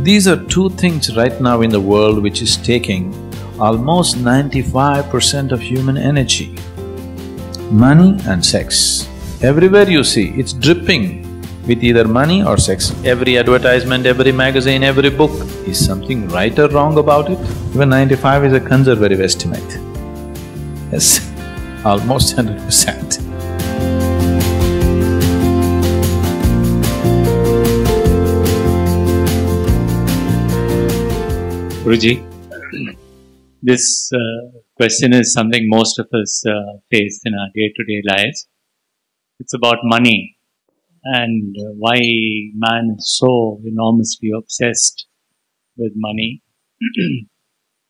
These are two things right now in the world which is taking almost 95% of human energy. Money and sex. Everywhere you see, it's dripping with either money or sex. Every advertisement, every magazine, every book. Is something right or wrong about it? Even 95 is a conservative estimate. Yes, almost 100%. Guruji, this question is something most of us face in our day-to-day lives. It's about money and why man is so enormously obsessed with money.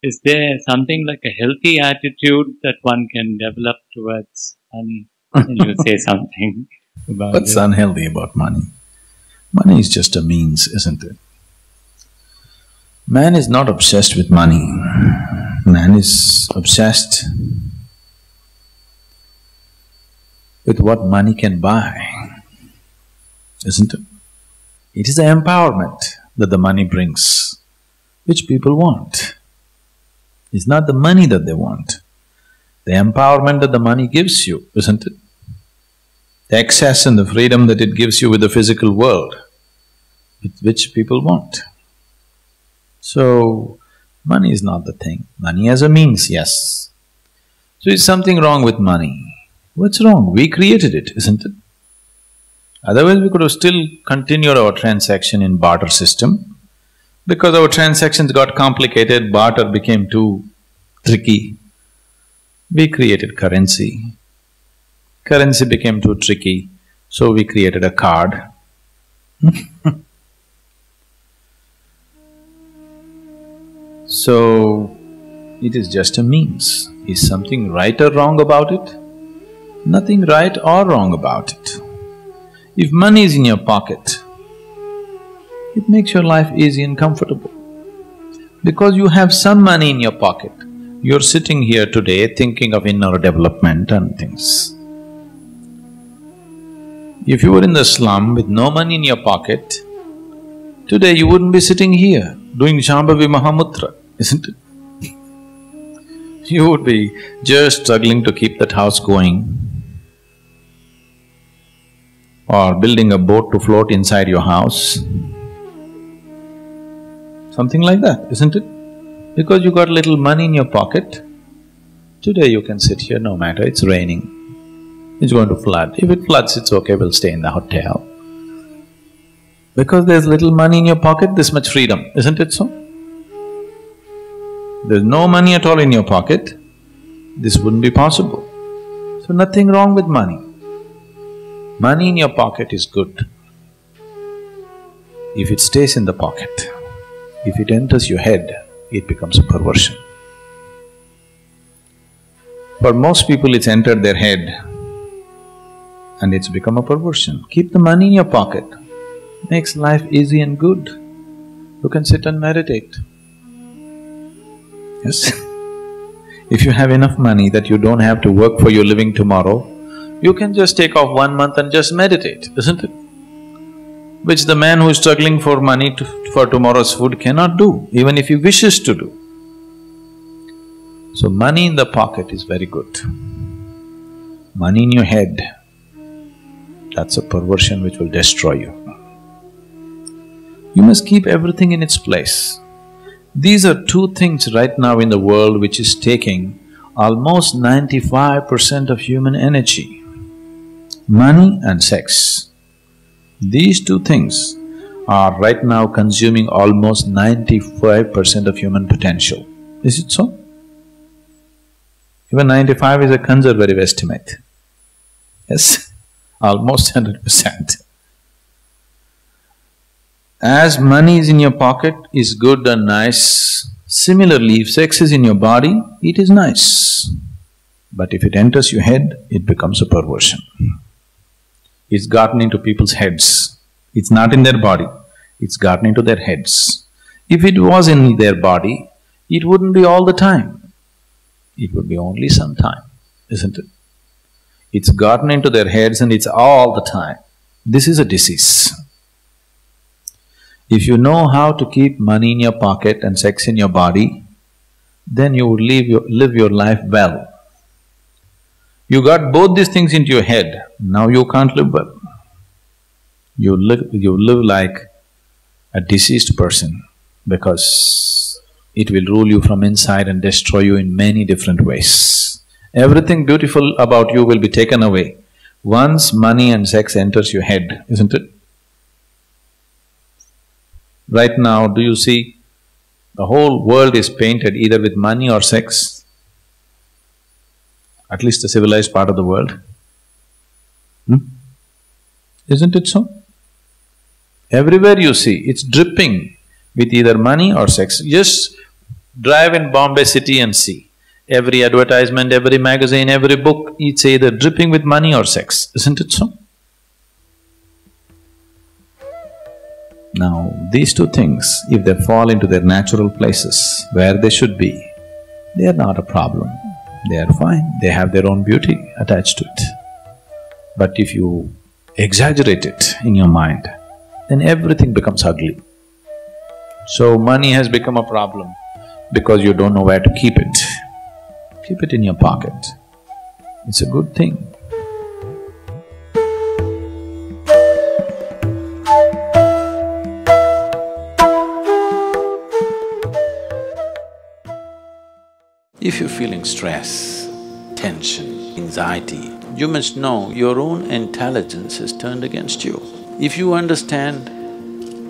Is there something like a healthy attitude that one can develop towards money? Can you say something about What's unhealthy about money? Money is just a means, isn't it? Man is not obsessed with money. Man is obsessed with what money can buy, isn't it? It is the empowerment that the money brings, which people want. It's not the money that they want, the empowerment that the money gives you, isn't it? The access and the freedom that it gives you with the physical world, which people want. So, money is not the thing. Money as a means, yes. So is something wrong with money? What's wrong? We created it, isn't it? Otherwise we could have still continued our transaction in barter system. Because our transactions got complicated, barter became too tricky. We created currency. Currency became too tricky, so we created a card. So, it is just a means. Is something right or wrong about it? Nothing right or wrong about it. If money is in your pocket, it makes your life easy and comfortable. Because you have some money in your pocket, you're sitting here today thinking of inner development and things. If you were in the slum with no money in your pocket, today you wouldn't be sitting here doing Shambhavi Mahamudra, isn't it? You would be just struggling to keep that house going, or building a boat to float inside your house. Something like that, isn't it? Because you got little money in your pocket, today you can sit here no matter it's raining, it's going to flood. If it floods, it's okay, we'll stay in the hotel. Because there's little money in your pocket, this much freedom, isn't it so? There's no money at all in your pocket, this wouldn't be possible. So nothing wrong with money. Money in your pocket is good if it stays in the pocket. If it enters your head, it becomes a perversion. For most people, it's entered their head and it's become a perversion. Keep the money in your pocket, makes life easy and good. You can sit and meditate. Yes? If you have enough money that you don't have to work for your living tomorrow, you can just take off 1 month and just meditate, isn't it? Which the man who is struggling for money for tomorrow's food cannot do, even if he wishes to do. So money in the pocket is very good. Money in your head, that's a perversion which will destroy you. You must keep everything in its place. These are two things right now in the world which is taking almost 95% of human energy. Money and sex. These two things are right now consuming almost 95% of human potential. Is it so? Even 95 is a conservative estimate. Yes, almost 100%. As money is in your pocket is good and nice, similarly if sex is in your body, it is nice. But if it enters your head, it becomes a perversion. It's gotten into people's heads. It's not in their body, it's gotten into their heads. If it was in their body, it wouldn't be all the time. It would be only some time, isn't it? It's gotten into their heads and it's all the time. This is a disease. If you know how to keep money in your pocket and sex in your body, then you would live your life well. You got both these things into your head, now you can't live well. You live like a deceased person because it will rule you from inside and destroy you in many different ways. Everything beautiful about you will be taken away once money and sex enters your head, isn't it? Right now, do you see the whole world is painted either with money or sex? At least the civilized part of the world. Isn't it so? Everywhere you see, it's dripping with either money or sex. Just drive in Bombay city and see. Every advertisement, every magazine, every book, it's either dripping with money or sex, isn't it so? Now, these two things, if they fall into their natural places, where they should be, they are not a problem. They are fine, they have their own beauty attached to it. But if you exaggerate it in your mind, then everything becomes ugly. So money has become a problem because you don't know where to keep it. Keep it in your pocket. It's a good thing. If you're feeling stress, tension, anxiety, you must know your own intelligence is turned against you. If you understand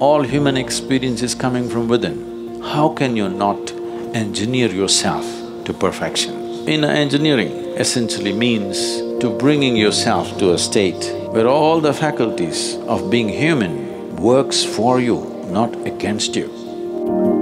all human experience is coming from within, how can you not engineer yourself to perfection? Engineering essentially means to bringing yourself to a state where all the faculties of being human works for you, not against you.